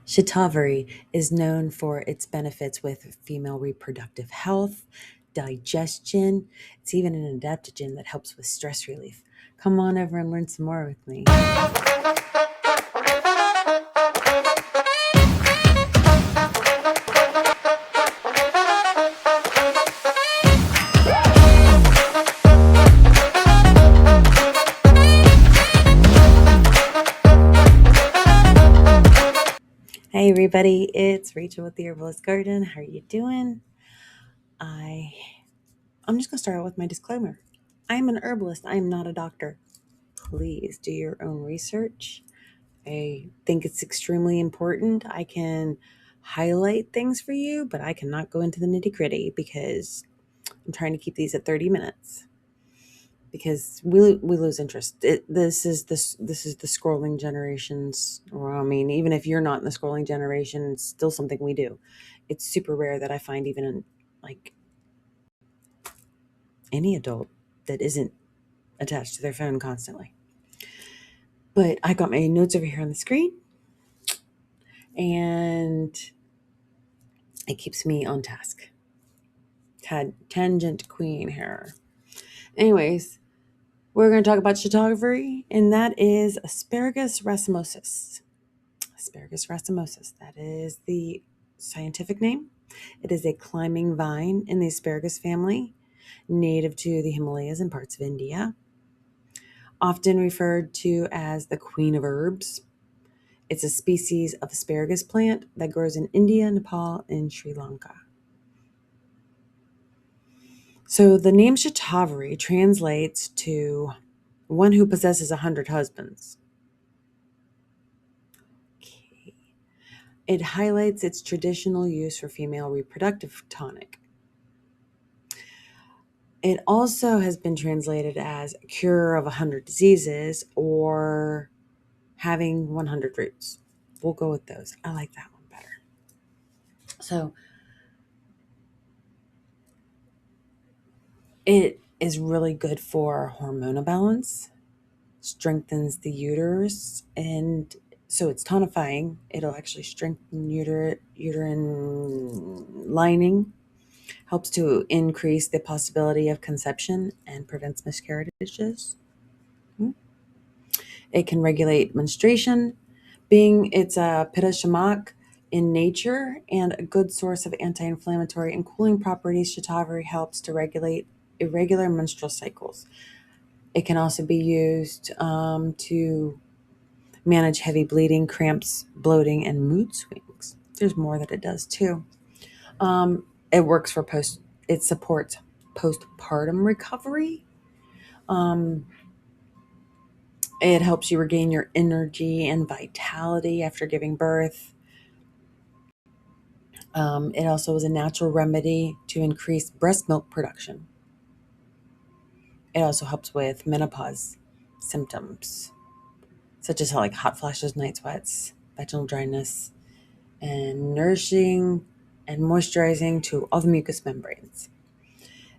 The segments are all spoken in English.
Shatavari is known for its benefits with female reproductive health, digestion. It's even an adaptogen that helps with stress relief. Come on over and learn some more with me. Hey everybody, it's Rachel with the Herbalist Garden. How are you doing? I'm just going to start out with my disclaimer. I'm an herbalist. I am not a doctor. Please do your own research. I think it's extremely important. I can highlight things for you, but I cannot go into the nitty-gritty because I'm trying to keep these at 30 minutes because we lose interest. This is the scrolling generations. Or I mean, even if you're not in the scrolling generation, it's still something we do. It's super rare that I find even like any adult that isn't attached to their phone constantly. But I got my notes over here on the screen, and it keeps me on task. Tangent queen here. Anyways, we're going to talk about Shatavari, and that is Asparagus racemosus. Asparagus racemosus, that is the scientific name. It is a climbing vine in the asparagus family, native to the Himalayas and parts of India. Often referred to as the queen of herbs. It's a species of asparagus plant that grows in India, Nepal, and Sri Lanka. So the name Shatavari translates to one who possesses 100 husbands. Okay. It highlights its traditional use for female reproductive tonic. It also has been translated as cure of 100 diseases or having 100 roots. We'll go with those. I like that one better. So it is really good for hormonal balance, strengthens the uterus, and so it's tonifying. It'll actually strengthen uterine lining, helps to increase the possibility of conception, and prevents miscarriages. It can regulate menstruation, being it's a pitta shamak in nature and a good source of anti-inflammatory and cooling properties. Shatavari helps to regulate irregular menstrual cycles. It can also be used to manage heavy bleeding, cramps, bloating, and mood swings. There's more that it does too. It works for it supports postpartum recovery. It helps you regain your energy and vitality after giving birth. It also is a natural remedy to increase breast milk production. It also helps with menopause symptoms, such as like hot flashes, night sweats, vaginal dryness, and nourishing and moisturizing to all the mucous membranes.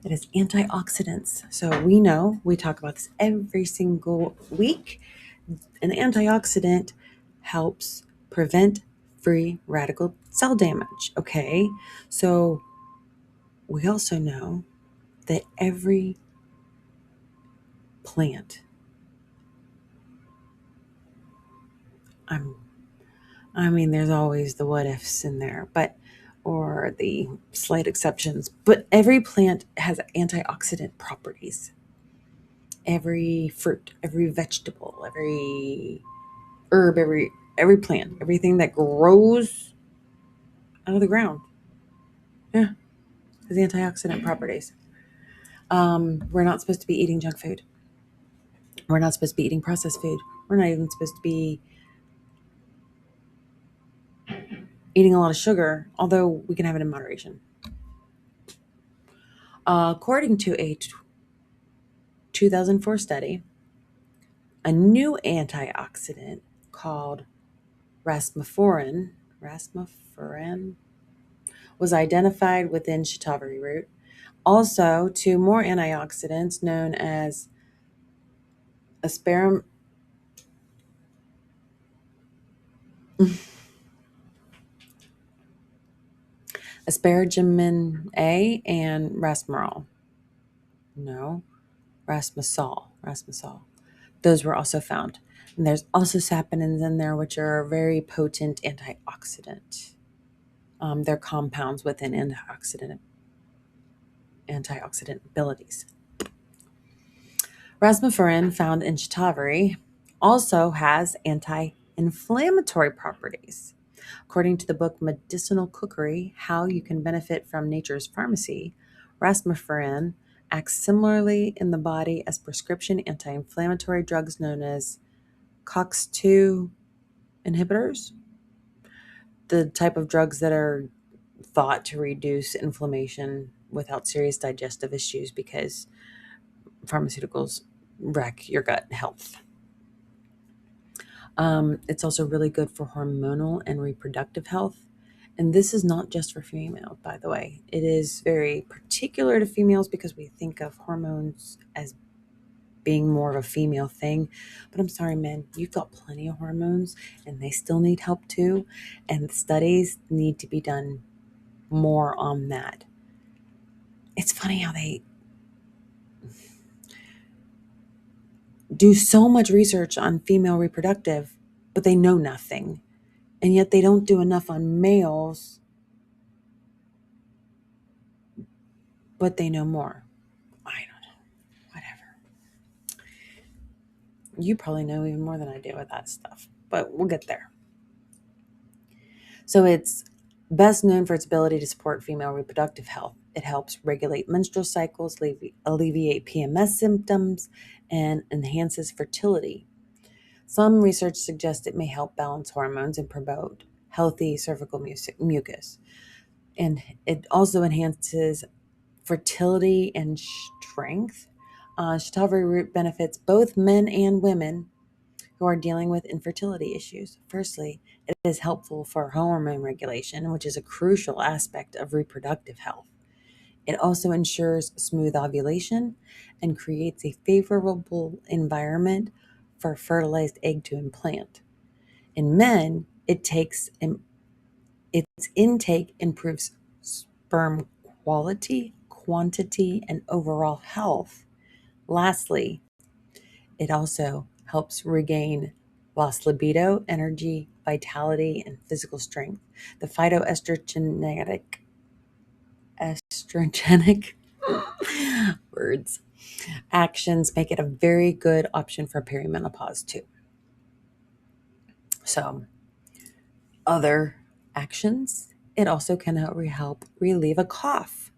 It has antioxidants. So we talk about this every single week. An antioxidant helps prevent free radical cell damage. Okay. So we also know that every plant, there's always the what ifs in there, or the slight exceptions, but every plant has antioxidant properties. Every fruit, every vegetable, every herb, every plant, everything that grows out of the ground, yeah, has antioxidant properties. We're not supposed to be eating junk food. We're not supposed to be eating processed food. We're not even supposed to be eating a lot of sugar, although we can have it in moderation. According to a 2004 study, a new antioxidant called rasmaforin was identified within shatavari root. Also, two more antioxidants known as asparagus. Asparagus A and rasmusol. No, rasmusol. Those were also found. And there's also saponins in there, which are a very potent antioxidant. They're compounds with an antioxidant abilities. Rasmussen, found in Shatavari, also has anti-inflammatory properties. According to the book Medicinal Cookery: How You Can Benefit from Nature's Pharmacy, rasmussen acts similarly in the body as prescription anti-inflammatory drugs known as COX-2 inhibitors, the type of drugs that are thought to reduce inflammation without serious digestive issues because pharmaceuticals wreck your gut health. It's also really good for hormonal and reproductive health. And this is not just for female, by the way. It is very particular to females because we think of hormones as being more of a female thing. But I'm sorry, men, you've got plenty of hormones and they still need help too. And studies need to be done more on that. It's funny how they do so much research on female reproductive, but they know nothing. And yet they don't do enough on males, but they know more. I don't know. Whatever. You probably know even more than I do with that stuff, but we'll get there. So it's best known for its ability to support female reproductive health. It helps regulate menstrual cycles, alleviate PMS symptoms, and enhances fertility. Some research suggests it may help balance hormones and promote healthy cervical mucus. And it also enhances fertility and strength. Shatavari root benefits both men and women who are dealing with infertility issues. Firstly, it is helpful for hormone regulation, which is a crucial aspect of reproductive health. It also ensures smooth ovulation and creates a favorable environment for a fertilized egg to implant. In men, its intake improves sperm quality, quantity, and overall health. Lastly, it also helps regain lost libido, energy, vitality, and physical strength. The estrogenic words actions make it a very good option for perimenopause too. So, other actions, it also can help relieve a cough.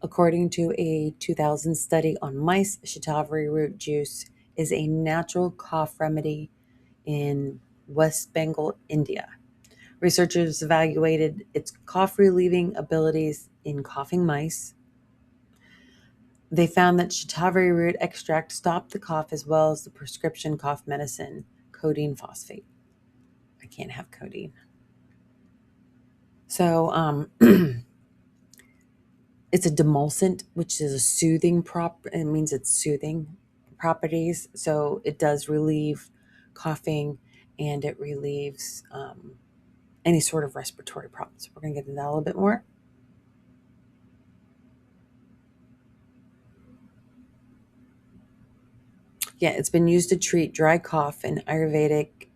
According to a 2000 study on mice, shatavari root juice is a natural cough remedy in West Bengal, India. Researchers evaluated its cough relieving abilities in coughing mice. They found that shatavari root extract stopped the cough as well as the prescription cough medicine, codeine phosphate. I can't have codeine. So, it's a demulcent, which is a soothing it means it's soothing properties. So it does relieve coughing and it relieves any sort of respiratory problems. We're going to get into that a little bit more. Yeah, it's been used to treat dry cough in Ayurvedic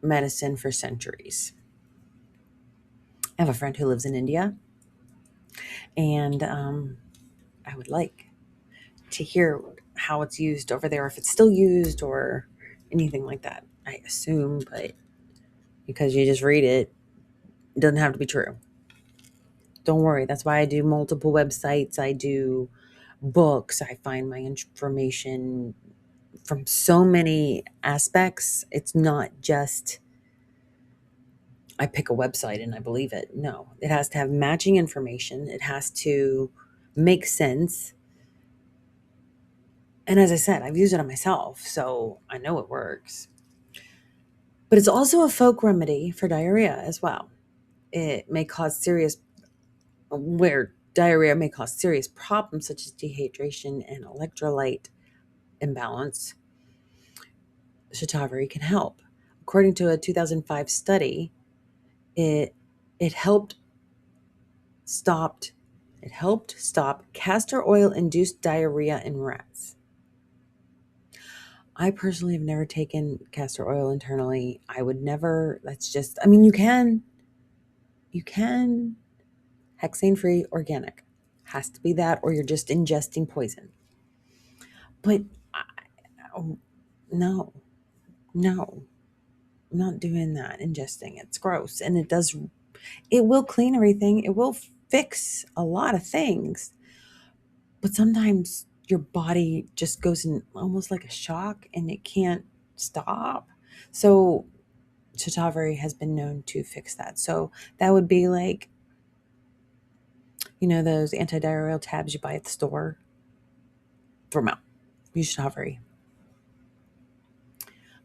medicine for centuries. I have a friend who lives in India, and I would like to hear how it's used over there, if it's still used or anything like that. I assume, but because you just read it, it doesn't have to be true. Don't worry. That's why I do multiple websites. I do books. I find my information from so many aspects. It's not just I pick a website and I believe it. No, it has to have matching information. It has to make sense. And as I said, I've used it on myself, so I know it works. But it's also a folk remedy for diarrhea as well. It may cause where diarrhea may cause serious problems such as dehydration and electrolyte imbalance. Shatavari can help. According to a 2005 study, it helped stopped it helped stop castor oil induced diarrhea in rats. I personally have never taken castor oil internally. I would never. That's just, I mean, you can hexane free organic. Has to be that, or you're just ingesting poison. But oh, no, no, I'm not doing that. Ingesting it's gross, and it will clean everything. It will fix a lot of things, but sometimes your body just goes in almost like a shock, and it can't stop. So Shatavari has been known to fix that. So that would be like, those antidiarrheal tabs you buy at the store. Throw them out. Use Shatavari.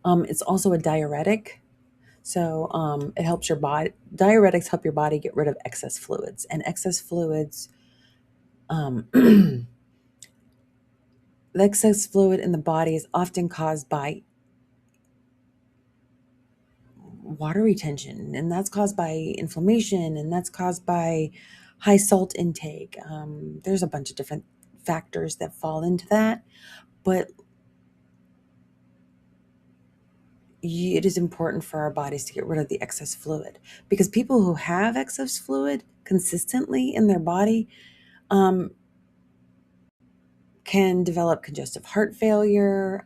It's also a diuretic. So it helps your body. Diuretics help your body get rid of excess fluids. And excess fluids, the excess fluid in the body is often caused by water retention, and that's caused by inflammation, and that's caused by high salt intake. There's a bunch of different factors that fall into that, but it is important for our bodies to get rid of the excess fluid, because people who have excess fluid consistently in their body um, can develop congestive heart failure.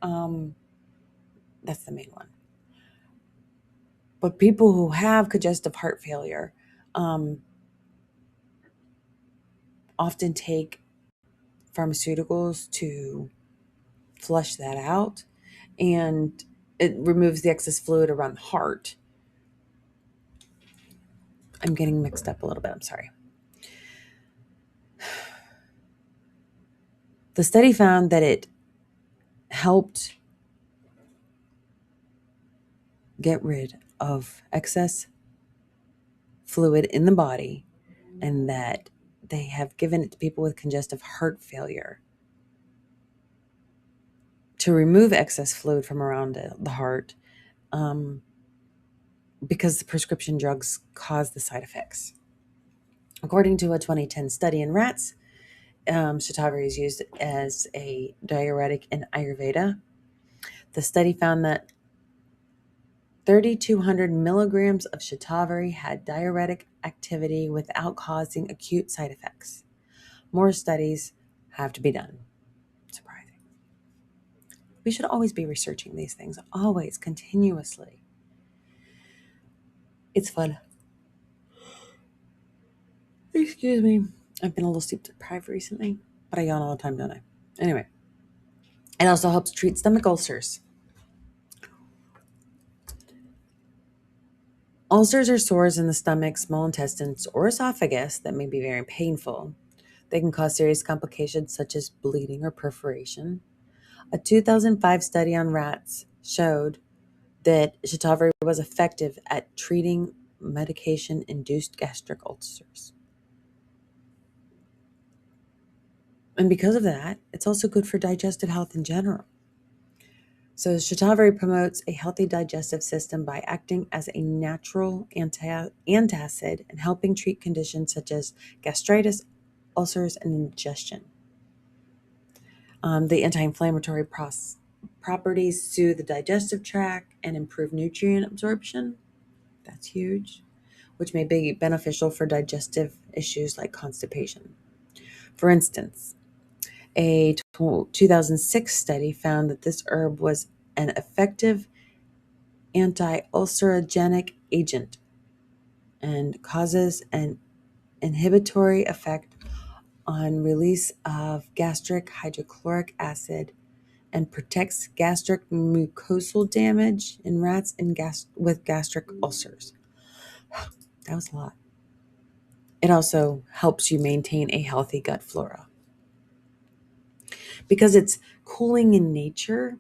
That's the main one. But people who have congestive heart failure um, often take pharmaceuticals to flush that out, and it removes the excess fluid around the heart. I'm getting mixed up a little bit. I'm sorry. The study found that it helped get rid of excess fluid in the body, and that they have given it to people with congestive heart failure to remove excess fluid from around the heart, um, because the prescription drugs cause the side effects. According to a 2010 study in rats, Shatavari is used as a diuretic in Ayurveda. The study found that 3,200 milligrams of Shatavari had diuretic activity without causing acute side effects. More studies have to be done. Surprising. We should always be researching these things, always, continuously. It's fun. Excuse me. I've been a little sleep deprived recently, but I yawn all the time, don't I? Anyway, it also helps treat stomach ulcers. Ulcers are sores in the stomach, small intestines, or esophagus that may be very painful. They can cause serious complications such as bleeding or perforation. A 2005 study on rats showed that Shatavari was effective at treating medication-induced gastric ulcers. And because of that, it's also good for digestive health in general. So Shatavari promotes a healthy digestive system by acting as a natural antacid and helping treat conditions such as gastritis, ulcers, and indigestion. The anti-inflammatory properties soothe the digestive tract and improve nutrient absorption. That's huge, which may be beneficial for digestive issues like constipation. For instance, a 2006 study found that this herb was an effective anti-ulcerogenic agent and causes an inhibitory effect on release of gastric hydrochloric acid and protects gastric mucosal damage in rats with gastric ulcers. That was a lot. It also helps you maintain a healthy gut flora. Because it's cooling in nature,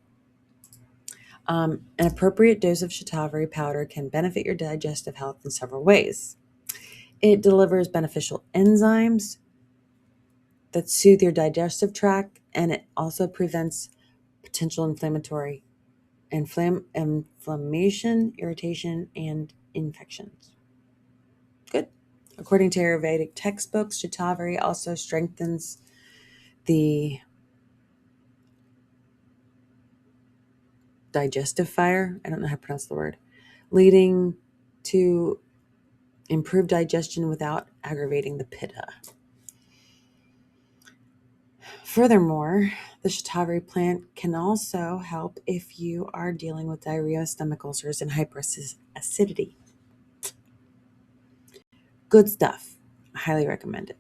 an appropriate dose of Shatavari powder can benefit your digestive health in several ways. It delivers beneficial enzymes that soothe your digestive tract, and it also prevents potential inflammation, irritation, and infections. Good. According to Ayurvedic textbooks, Shatavari also strengthens the digestive fire. I don't know how to pronounce the word, leading to improved digestion without aggravating the pitta. Furthermore, the Shatavari plant can also help if you are dealing with diarrhea, stomach ulcers, and hyperacidity. Good stuff. I highly recommend it.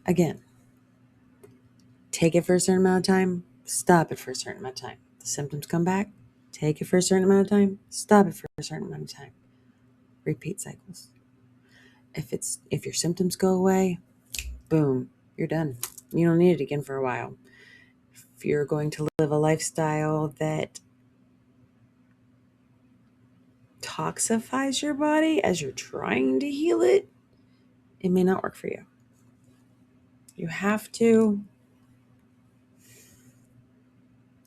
Again, take it for a certain amount of time, stop it for a certain amount of time. The symptoms come back, take it for a certain amount of time, stop it for a certain amount of time. Repeat cycles. If your symptoms go away, boom, you're done. You don't need it again for a while. If you're going to live a lifestyle that toxifies your body as you're trying to heal it, it may not work for you. You have to,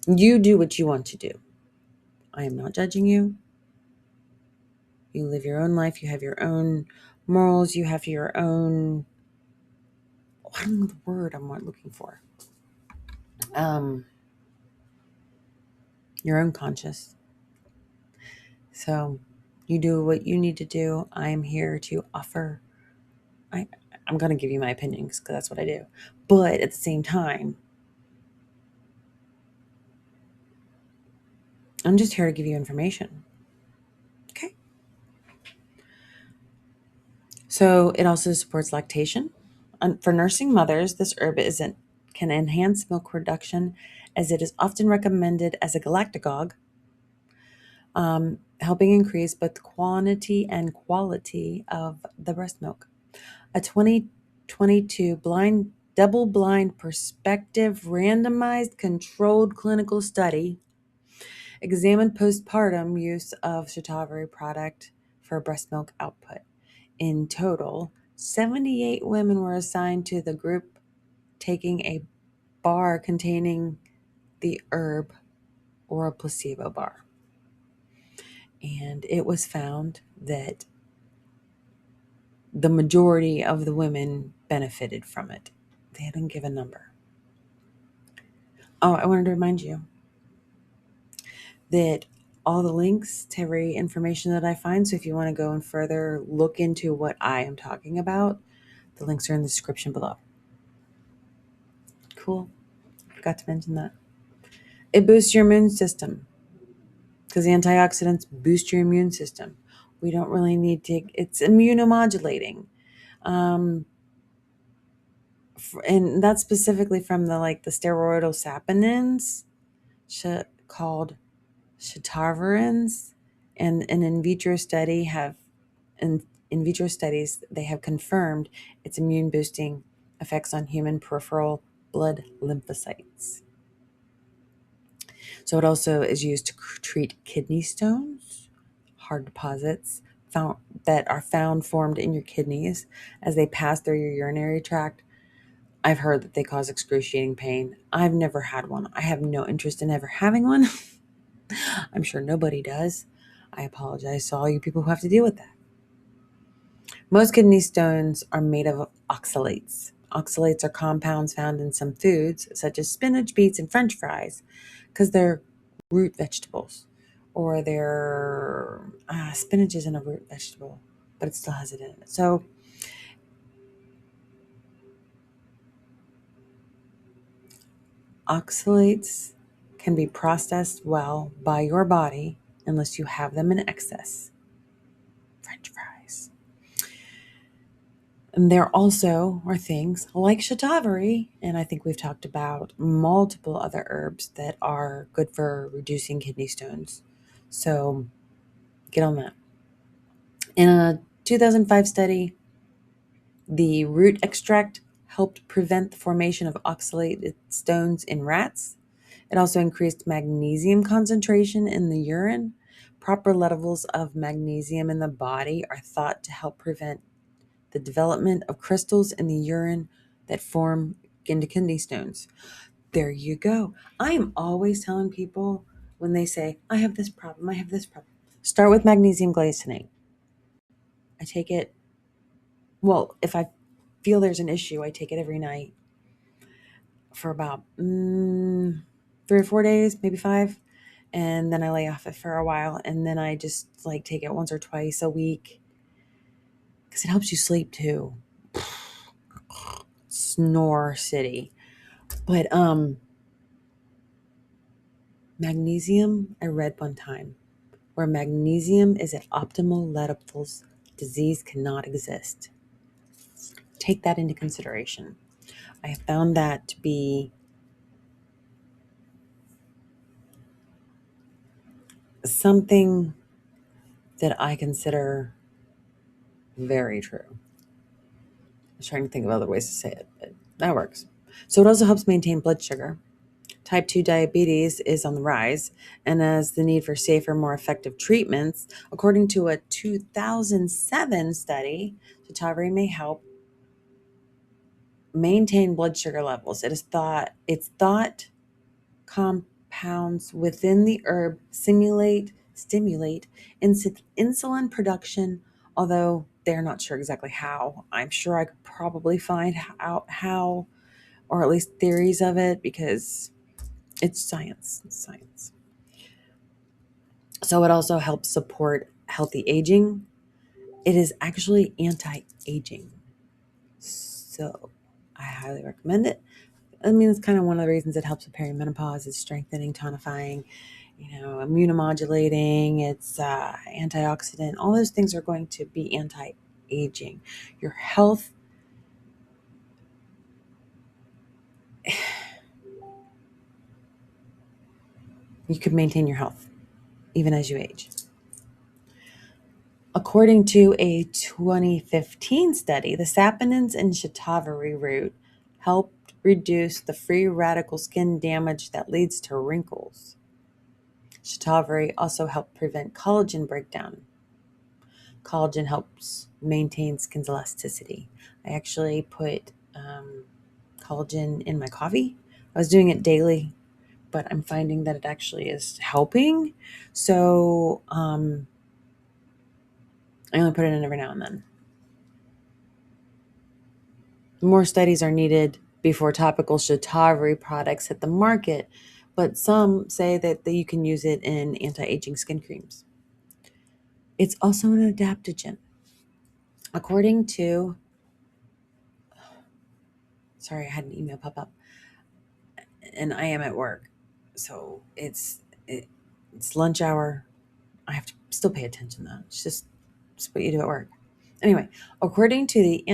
you do what you want to do. I am not judging you. You live your own life. You have your own morals. You have your own, I don't know the word I'm looking for. Your own conscious. So you do what you need to do. I'm here to offer. I'm going to give you my opinions because that's what I do. But at the same time, I'm just here to give you information. Okay. So it also supports lactation. For nursing mothers, this herb can enhance milk production as it is often recommended as a galactagogue, helping increase both the quantity and quality of the breast milk. A 2022 double-blind prospective randomized controlled clinical study examined postpartum use of Shatavari product for breast milk output. In total, 78 women were assigned to the group taking a bar containing the herb or a placebo bar. And it was found that the majority of the women benefited from it. They didn't give a number. Oh, I wanted to remind you that all the links to every information that I find, so if you want to go and further look into what I am talking about, the links are in the description below. Cool. Forgot to mention that. It boosts your immune system because the antioxidants boost your immune system. We don't really need to, it's immunomodulating. And that's specifically from the steroidal saponins called shatavarins, and an in vitro studies they have confirmed its immune boosting effects on human peripheral blood lymphocytes. So it also is used to treat kidney stones, hard deposits that are found formed in your kidneys as they pass through your urinary tract. I've heard that they cause excruciating pain. I've never had one. I have no interest in ever having one. I'm sure nobody does. I apologize to all you people who have to deal with that. Most kidney stones are made of oxalates. Oxalates are compounds found in some foods, such as spinach, beets, and French fries, because they're root vegetables. Or spinach isn't a root vegetable, but it still has it in it. So oxalates can be processed well by your body unless you have them in excess. French fries. And there also are things like shatavari, and I think we've talked about multiple other herbs that are good for reducing kidney stones. So get on that. In a 2005 study, the root extract helped prevent the formation of oxalated stones in rats. It also increased magnesium concentration in the urine. Proper levels of magnesium in the body are thought to help prevent the development of crystals in the urine that form into kidney stones. There you go. I am always telling people when they say, I have this problem, start with magnesium glycinate. I take it Well, if I feel there's an issue, I take it every night for about 3 or 4 days, maybe 5. And then I lay off it for a while. And then I just like take it once or twice a week because it helps you sleep too. Snore city. But magnesium, I read one time, where magnesium is at optimal levels, disease cannot exist. Take that into consideration. I have found that to be something that I consider very true. I was trying to think of other ways to say it, but that works. So it also helps maintain blood sugar. Type 2 diabetes is on the rise, and as the need for safer, more effective treatments, according to a 2007 study, Shatavari may help maintain blood sugar levels. It's thought compounds within the herb stimulate insulin production, although they're not sure exactly how. I'm sure I could probably find out how, or at least theories of it, because it's science. It's science. So it also helps support healthy aging. It is actually anti-aging. So I highly recommend it. I mean, it's kind of one of the reasons it helps with perimenopause. It's strengthening, tonifying, immunomodulating. It's antioxidant. All those things are going to be anti-aging. Your health, you can maintain your health even as you age. According to a 2015 study, the saponins in Shatavari root helped reduce the free radical skin damage that leads to wrinkles. Shatavari also helped prevent collagen breakdown. Collagen helps maintain skin's elasticity. I actually put collagen in my coffee. I was doing it daily, but I'm finding that it actually is helping. So I only put it in every now and then. More studies are needed before topical Shatavari products hit the market, but some say that you can use it in anti-aging skin creams. It's also an adaptogen. According to, sorry, I had an email pop up, and I am at work, so it's lunch hour. I have to still pay attention though. It's what you do at work. Anyway, according to the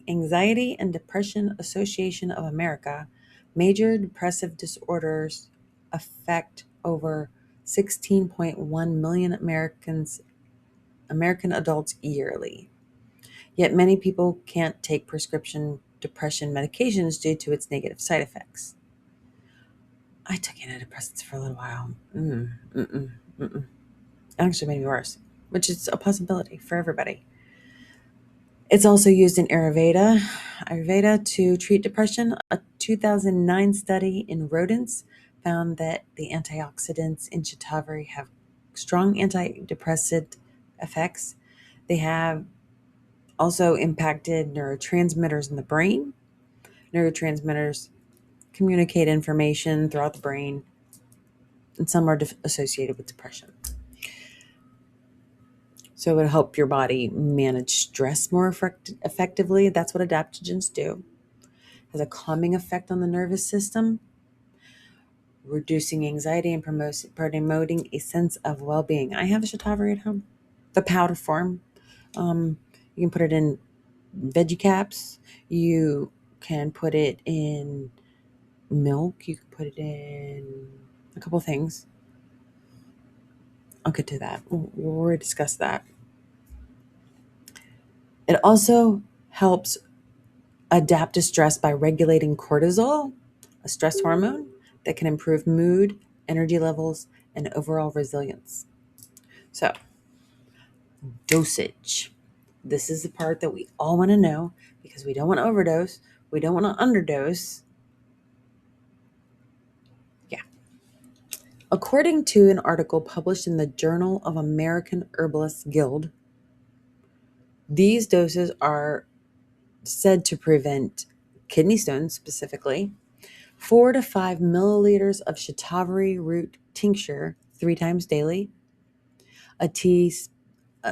Anxiety and Depression Association of America, major depressive disorders affect over 16.1 million American adults yearly. Yet many people can't take prescription depression medications due to its negative side effects. I took antidepressants for a little while. It actually made me worse, which is a possibility for everybody. It's also used in Ayurveda to treat depression. A 2009 study in rodents found that the antioxidants in Shatavari have strong antidepressant effects. They have also impacted neurotransmitters in the brain. Neurotransmitters communicate information throughout the brain, and some are associated with depression. So it would help your body manage stress more effectively. That's what adaptogens do. It has a calming effect on the nervous system, reducing anxiety and promoting a sense of well-being. I have a Shatavari at home, the powder form. You can put it in veggie caps. You can put it in milk. You can put it in a couple things. I'll get to that. We'll discuss that. It also helps adapt to stress by regulating cortisol, a stress hormone that can improve mood, energy levels, and overall resilience. So, dosage. This is the part that we all want to know because we don't want to overdose. We don't want to underdose. Yeah. According to an article published in the Journal of American Herbalists Guild, these doses are said to prevent kidney stones specifically. 4 to 5 milliliters of shatavari root tincture 3 times daily. A tea,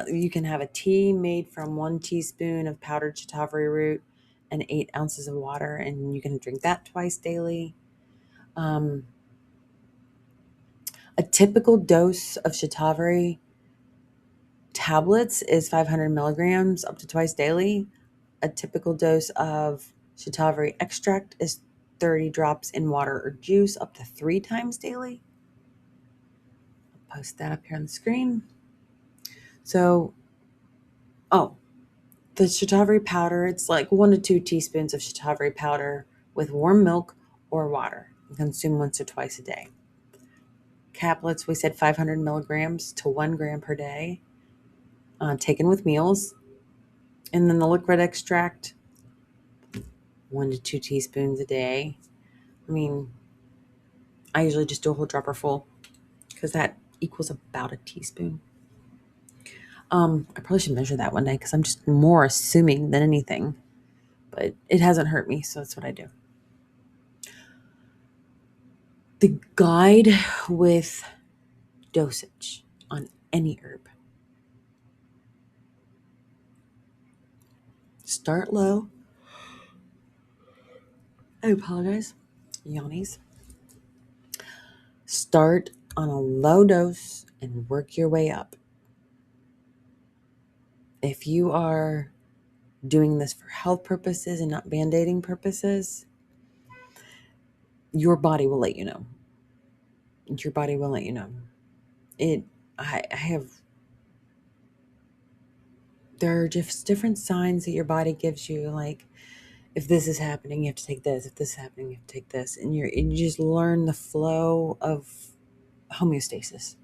you can have a tea made from 1 teaspoon of powdered shatavari root and 8 ounces of water, and you can drink that twice daily. Um, a typical dose of shatavari tablets is 500 milligrams up to twice daily. A typical dose of shatavari extract is 30 drops in water or juice up to 3 times daily. I'll post that up here on the screen. So, the shatavari powder, it's like 1 to 2 teaspoons of shatavari powder with warm milk or water. Consume once or twice a day. Caplets, we said 500 milligrams to 1 gram per day, taken with meals. And then the liquid extract, 1 to 2 teaspoons a day. I mean, I usually just do a whole dropper full because that equals about a teaspoon. I probably should measure that one day because I'm just more assuming than anything. But it hasn't hurt me, so that's what I do. The guide with dosage on any herb. Start low. I apologize. Yawnies. Start on a low dose and work your way up. If you are doing this for health purposes and not band-aiding purposes, your body will let you know. Your body will let you know. There are just different signs that your body gives you, like if this is happening, you have to take this. If this is happening, you have to take this. And you just learn the flow of homeostasis.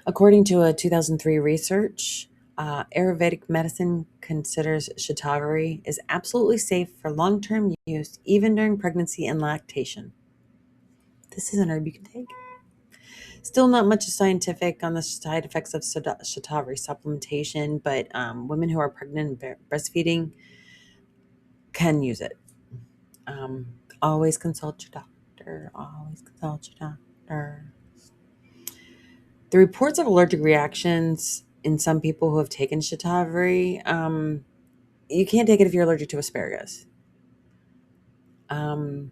According to a 2003 research, Ayurvedic medicine considers shatavari is absolutely safe for long-term use, even during pregnancy and lactation. This is an herb you can take. Still not much scientific on the side effects of shatavari supplementation, but women who are pregnant and breastfeeding can use it. Always consult your doctor. Always consult your doctor. The reports of allergic reactions in some people who have taken shatavari, you can't take it if you're allergic to asparagus. Other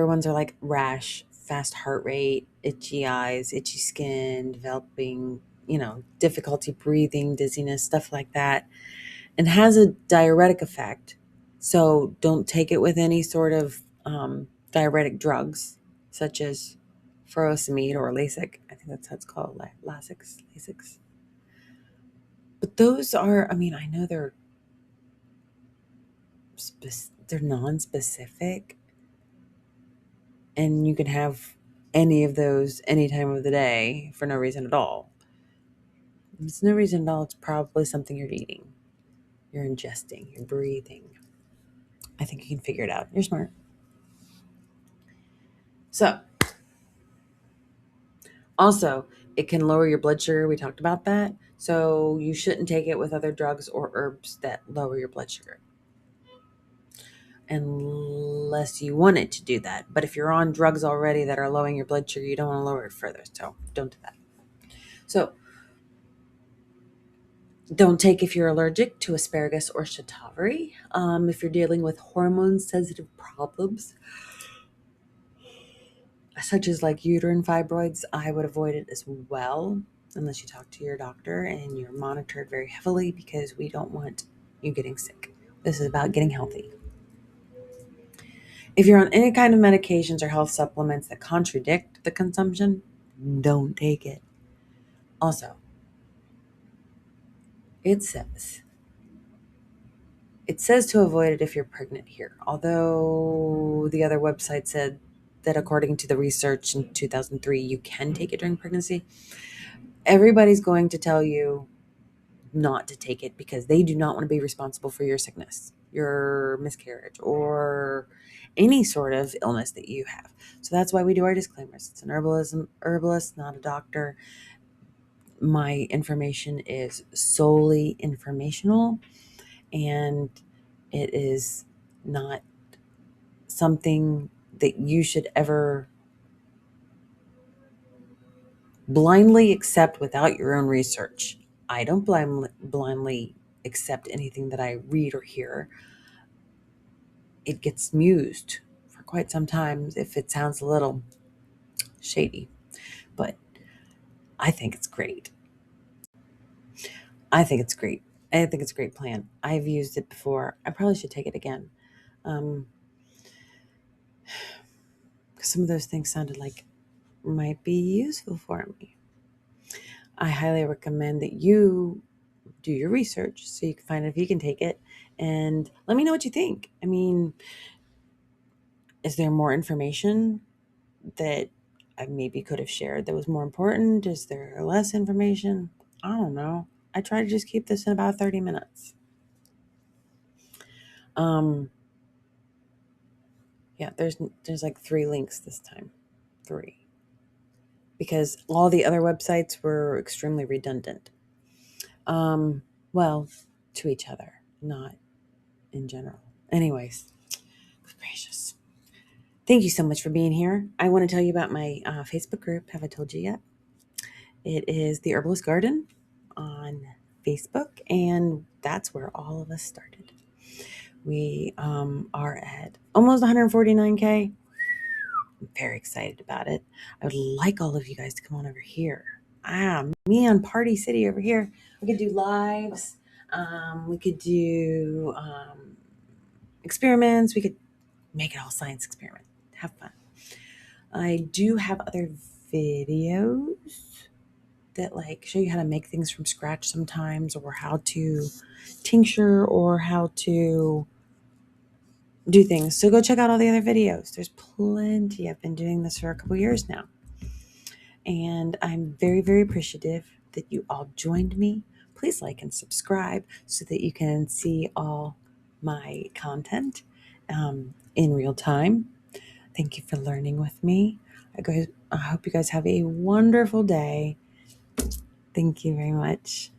ones are like rash, fast heart rate, itchy eyes, itchy skin, developing, difficulty breathing, dizziness, stuff like that, and has a diuretic effect. So don't take it with any sort of diuretic drugs, such as furosemide or Lasix. I think that's how it's called, Lasix. But those are, I know they're non-specific, and you can have any of those any time of the day for no reason at all. If it's no reason at all, it's probably something you're eating, you're ingesting, you're breathing. I think you can figure it out. You're smart. So, also, it can lower your blood sugar. We talked about that. So you shouldn't take it with other drugs or herbs that lower your blood sugar, unless you want it to do that. But if you're on drugs already that are lowering your blood sugar, you don't want to lower it further. So don't do that. So don't take if you're allergic to asparagus or shatavari. If you're dealing with hormone-sensitive problems, such as like uterine fibroids, I would avoid it as well, unless you talk to your doctor and you're monitored very heavily, because we don't want you getting sick. This is about getting healthy. If you're on any kind of medications or health supplements that contradict the consumption, don't take it. Also, it says to avoid it if you're pregnant here, although the other website said that according to the research in 2003, you can take it during pregnancy. Everybody's going to tell you not to take it because they do not want to be responsible for your sickness, your miscarriage, or any sort of illness that you have. So that's why we do our disclaimers. It's an herbalist, not a doctor. my information is solely informational, and it is not something that you should ever blindly accept without your own research. I don't blindly accept anything that I read or hear. It gets mused for quite some time if it sounds a little shady, but I think it's great. I think it's great. I think it's a great plan. I've used it before. I probably should take it again. Um, 'Cause some of those things sounded like might be useful for me. I highly recommend that you do your research so you can find out if you can take it, and let me know what you think. I mean, is there more information that I maybe could have shared that was more important? Is there less information? I don't know. I try to just keep this in about 30 minutes. Um, yeah, there's like 3 links this time. 3. Because all the other websites were extremely redundant. Um, well, to each other, not in general. Anyways, good gracious. Thank you so much for being here. I want to tell you about my Facebook group. Have I told you yet? It is the Herbalist Garden on Facebook, and that's where all of us started. We are at almost 149K. I'm very excited about it. I would like all of you guys to come on over here. Me on Party City over here. We could do lives. We could do experiments. We could make it all science experiment. Have fun. I do have other videos that like show you how to make things from scratch sometimes, or how to tincture, or how to do things. So go check out all the other videos. There's plenty. I've been doing this for a couple years now. And I'm very, very appreciative that you all joined me. Please like and subscribe so that you can see all my content in real time. Thank you for learning with me. I hope you guys have a wonderful day. Thank you very much.